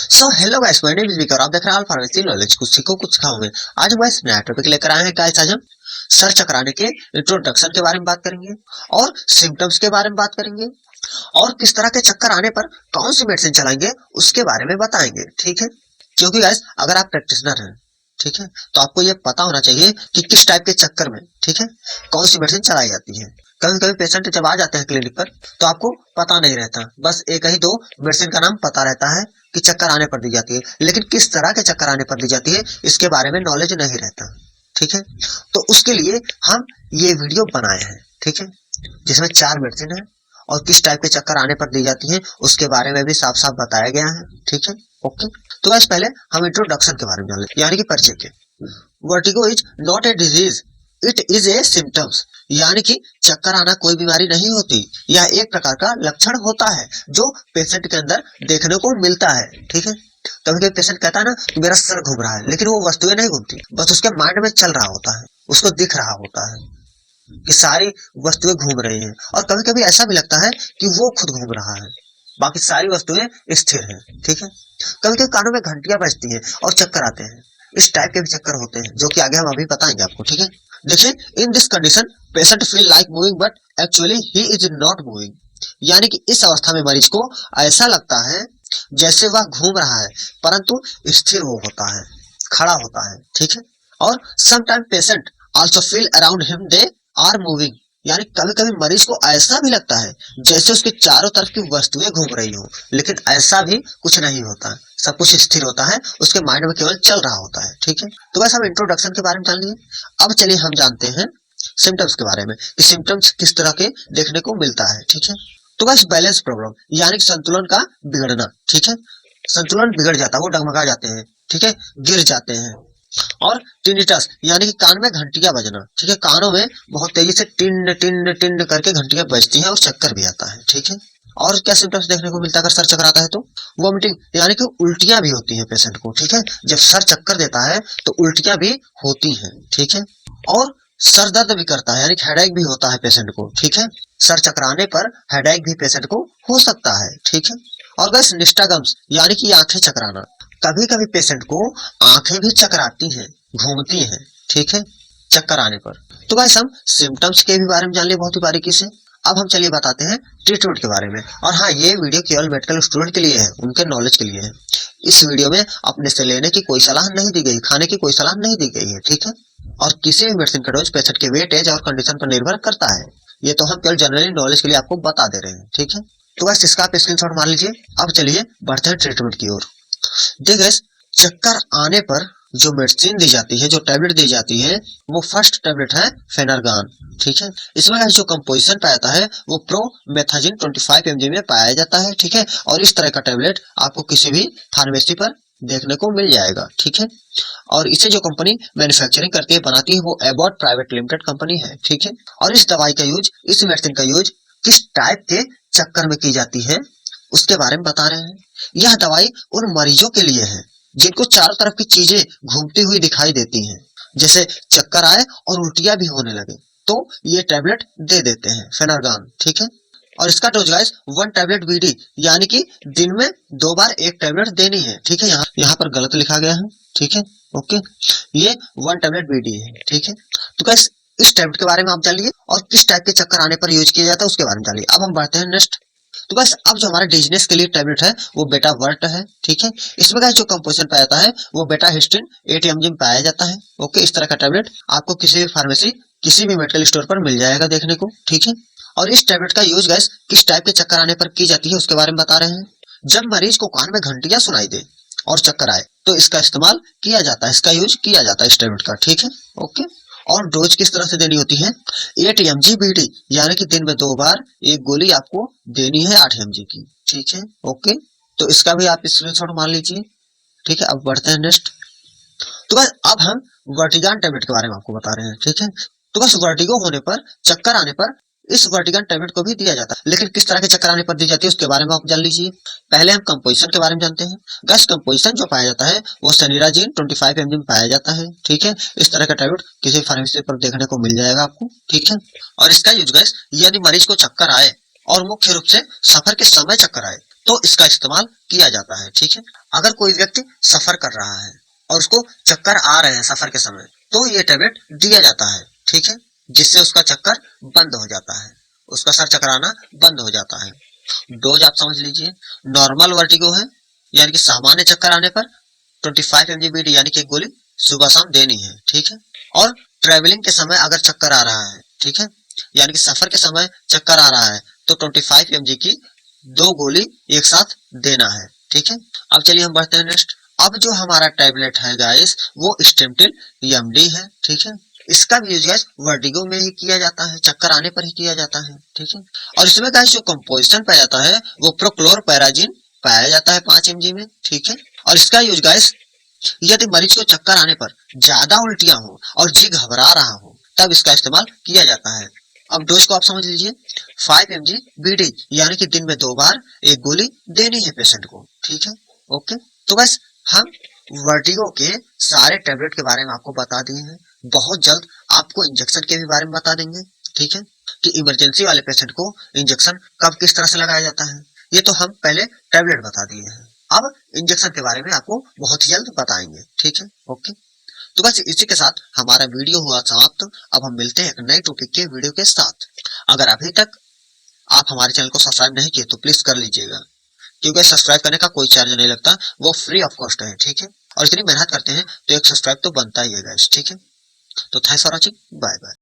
So hello guys, my name is Vikar. आप देख रहे हैं अल्फा फार्मेसी नॉलेज। कुछ सीखो कुछ खाओ में। आज हम गाइस नया टॉपिक लेकर आए हैं गाइस। आज हम सर चकराने के इंट्रोडक्शन के बारे में बात करेंगे और सिम्टम्स के बारे में बात करेंगे और किस तरह के चक्कर आने पर कौन सी मेडिसिन चलाएंगे उसके बारे में बताएंगे, ठीक है। क्योंकि गाइस अगर आप प्रैक्टिशनर हैं, ठीक है, तो आपको ये पता होना चाहिए कि किस टाइप के चक्कर में, ठीक है, कौन सी मेडिसिन चलाई जाती है। कभी कभी पेशेंट जब आ जाते हैं क्लिनिक पर तो आपको पता नहीं रहता, बस एक ही दो मेडिसिन का नाम पता रहता है कि चक्कर आने पर दी जाती है, लेकिन किस तरह के चक्कर आने पर दी जाती है इसके बारे में नॉलेज नहीं रहता, ठीक है। तो उसके लिए हम ये वीडियो बनाए हैं, ठीक है, जिसमें 4 मेडिसिन है और किस टाइप के चक्कर आने पर दी जाती है उसके बारे में भी साफ साफ बताया गया है, ठीक है। ओके, तो गाइस पहले हम इंट्रोडक्शन के बारे में जान लेते हैं, यानी कि परिचय के। Vertigo is not a disease, it is a symptoms. यानी कि चक्कर आना कोई बीमारी नहीं होती, यह एक प्रकार का लक्षण होता है जो पेशेंट के अंदर देखने को मिलता है, ठीक है। कभी कभी पेशेंट कहता है ना कि मेरा सर घूम रहा है, लेकिन वो वस्तुएं नहीं घूमती, बस उसके माइंड में चल रहा होता है, उसको दिख रहा होता है कि सारी वस्तुएं घूम रही हैं। और कभी कभी ऐसा भी लगता है कि वो खुद घूम रहा है, बाकी सारी वस्तुएं स्थिर हैं, ठीक है। कभी कभी कानों में घंटियां बजती हैं और चक्कर आते हैं। इस टाइप के भी चक्कर होते हैं जो कि आगे हम अभी बताएंगे आपको, ठीक है। देखिए, in this condition patient feel like moving but actually he is not moving. यानी कि इस अवस्था में मरीज को ऐसा लगता है जैसे वह घूम रहा है, परंतु स्थिर वो होता है, खड़ा होता है, ठीक है। और sometime patient also feel around him they are moving. यानी कभी कभी मरीज को ऐसा भी लगता है जैसे उसके चारों तरफ की वस्तुएं घूम रही हो, लेकिन ऐसा भी कुछ नहीं होता, सब कुछ स्थिर होता है, उसके माइंड में केवल चल रहा होता है, ठीक है। तो बस हम इंट्रोडक्शन के बारे में जान लिए। अब चलिए हम जानते हैं सिम्टम्स के बारे में कि सिम्टम्स किस तरह के देखने को मिलता है, ठीक है। तो बस बैलेंस प्रॉब्लम यानी संतुलन का बिगड़ना, ठीक है। संतुलन बिगड़ जाता है, वो डगमगा जाते हैं, ठीक है, गिर जाते हैं। और टिनिटस यानी कि कान में घंटियां बजना, ठीक है, कानों में बहुत तेजी से टिन टिन टिन करके घंटियां बजती हैं और चक्कर भी आता है, ठीक है। और क्या सिम्टम्स देखने को मिलता है अगर सर चकराता है तो वॉमिटिंग यानी कि उल्टियां भी होती हैं पेशेंट को, ठीक है। जब सर चक्कर देता है तो उल्टियां भी होती हैं, ठीक है। और सर दर्द भी करता है, यानी हेडेक भी होता है पेशेंट को, ठीक है। सर चकराने पर हेडेक भी पेशेंट को हो सकता है, ठीक है। और बस निस्टागम्स यानी कि आंखें चकराना, कभी कभी पेशेंट को आंखें भी चकराती हैं, घूमती हैं, ठीक है, चक्कर आने पर। तो गाइस हम सिम्टम्स के भी बारे में जान लिए बहुत ही बारीकी से। अब हम चलिए बताते हैं ट्रीटमेंट के बारे में। और हाँ, ये वीडियो केवल मेडिकल स्टूडेंट के लिए है, उनके नॉलेज के लिए है। इस वीडियो में अपने से लेने की कोई सलाह नहीं दी गई, खाने की कोई सलाह नहीं दी गई है, ठीक है। और किसी भी मेडिसिन का डोज पेशेंट के वेट, एज और कंडीशन पर निर्भर करता है। ये तो हम केवल जनरली नॉलेज के लिए आपको बता दे रहे हैं, ठीक है। तो बस इसका आप स्क्रीनशॉट मार लीजिए। अब चलिए बढ़ते हैं ट्रीटमेंट की ओर। देखिए, चक्कर आने पर जो मेडिसिन दी जाती है, जो टैबलेट दी जाती है, वो फर्स्ट टैबलेट है फेनरगान, ठीक है। इसमें जो कंपोजिशन पाया जाता है वो प्रोमेथाजिन 25 mg में पाया जाता है, ठीक है। और इस तरह का टैबलेट आपको किसी भी फार्मेसी पर देखने को मिल जाएगा, ठीक है। और इसे जो कंपनी मैन्युफैक्चरिंग करती है, बनाती है, वो एबॉट प्राइवेट लिमिटेड कंपनी है, ठीक है। और इस दवाई का यूज, इस मेडिसिन का यूज किस टाइप के चक्कर में की जाती है उसके बारे में बता रहे हैं। यह दवाई उन मरीजों के लिए है जिनको चारों तरफ की चीजें घूमती हुई दिखाई देती हैं, जैसे चक्कर आए और उल्टियां भी होने लगे, तो ये टैबलेट दे देते हैं फेनरगान, ठीक है। और इसका डोज गाइस 1 टैबलेट बीडी, यानी कि दिन में 2 बार 1 टैबलेट देनी है, ठीक है। यहाँ पर गलत लिखा गया है, ठीक है, ओके। ये 1 टैबलेट बीडी है, ठीक है। तो गाइस इस टैबलेट के बारे में आप जान लिए और किस टाइप के चक्कर आने पर यूज किया जाता है उसके बारे में जान लिए। अब हम बढ़ते हैं नेक्स्ट। तो बस अब जो हमारा डिजीनेस के लिए टैबलेट है वो बेटा वर्ट है, ठीक है। इसमें का जो कंपोजिशन पाया जाता है वो बेटा हिस्टिन 8 mg में पाया जाता है, ओके। इस तरह का टैबलेट आपको किसी भी फार्मेसी, किसी भी मेडिकल स्टोर पर मिल जाएगा देखने को, ठीक है। और इस टैबलेट का यूज गैस किस टाइप के चक्कर आने पर की जाती है उसके बारे में बता रहे हैं। जब मरीज को कान में घंटियां सुनाई दे और चक्कर आए तो इसका इस्तेमाल किया जाता है, इसका यूज किया जाता है इस टैबलेट का, ठीक है, ओके। और डोज किस तरह से देनी होती है, 8 mg बीडी, यानी कि दिन में 2 बार 1 गोली आपको देनी है 8 mg की, ठीक है, ओके। तो इसका भी आप स्क्रीनशॉट मार लीजिए, ठीक है। अब बढ़ते हैं नेक्स्ट। तो बस अब हम वर्टिगान टैबलेट के बारे में आपको बता रहे हैं, ठीक है। तो बस वर्टिगो होने पर, चक्कर आने पर इस वर्टिगन टैबलेट को भी दिया जाता है, लेकिन किस तरह के चक्कर आने पर दी जाती है उसके बारे में आप जान लीजिए। पहले हम कंपोजिशन के बारे में जानते हैं। गैस कंपोजिशन जो पाया जाता है वो सनीराजीन 25 mg में पाया जाता है, ठीक है। इस तरह का टैबलेट किसी फार्मेसी पर देखने को मिल जाएगा आपको, ठीक है। और इसका यूज गैस यदि मरीज को चक्कर आए और मुख्य रूप से सफर के समय चक्कर आए तो इसका इस्तेमाल किया जाता है। ठीक है, अगर कोई व्यक्ति सफर कर रहा है और उसको चक्कर आ रहे हैं सफर के समय, तो ये टैबलेट दिया जाता है। ठीक है, जिससे उसका चक्कर बंद हो जाता है, उसका सर चकराना बंद हो जाता है। डोज आप समझ लीजिए, नॉर्मल वर्टिगो है यानी कि सामान्य चक्कर आने पर 25 mg बीडी यानी कि एक गोली सुबह शाम देनी है। ठीक है, और ट्रेवलिंग के समय अगर चक्कर आ रहा है, ठीक है, यानी कि सफर के समय चक्कर आ रहा है, तो 25 mg की 2 गोली एक साथ देना है। ठीक है, अब चलिए हम बढ़ते हैं नेक्स्ट। अब जो हमारा टैबलेट है गाइस, वो स्टेमटिल एमडी है। ठीक है, इसका भी यूज गाइस वर्टिगो में ही किया जाता है, चक्कर आने पर ही किया जाता है। ठीक है, और इसमें गाइस जो कंपोजिशन पाया जाता है वो प्रोक्लोरपैराजिन पाया जाता है 5 mg में। ठीक है, और इसका यूज गाइस यदि मरीज को चक्कर आने पर ज्यादा उल्टियां हो और जी घबरा रहा हो, तब इसका इस्तेमाल किया जाता है। अब डोज को आप समझ लीजिए, 5 mg बीडी यानी कि दिन में 2 बार एक गोली देनी है पेशेंट को। ठीक है, ओके। तो बस हम वर्टिगो के सारे टैबलेट के बारे में आपको बता दिए हैं। बहुत जल्द आपको इंजेक्शन के भी बारे में बता देंगे। ठीक है, कि इमरजेंसी वाले पेशेंट को इंजेक्शन कब किस तरह से लगाया जाता है। ये तो हम पहले टैबलेट बता दिए हैं, अब इंजेक्शन के बारे में आपको बहुत ही जल्द बताएंगे। ठीक है, ओके। तो बस इसी के साथ हमारा वीडियो हुआ समाप्त। अब हम मिलते हैं एक नए टॉपिक के वीडियो के साथ। अगर अभी तक आप हमारे चैनल को सब्सक्राइब नहीं किए तो प्लीज कर लीजिएगा, क्योंकि सब्सक्राइब करने का कोई चार्ज नहीं लगता, वो फ्री ऑफ कॉस्ट है। ठीक है, और इतनी मेहनत करते हैं तो एक सब्सक्राइब तो बनता ही है गाइस। ठीक है, तो thanks for watching, bye bye.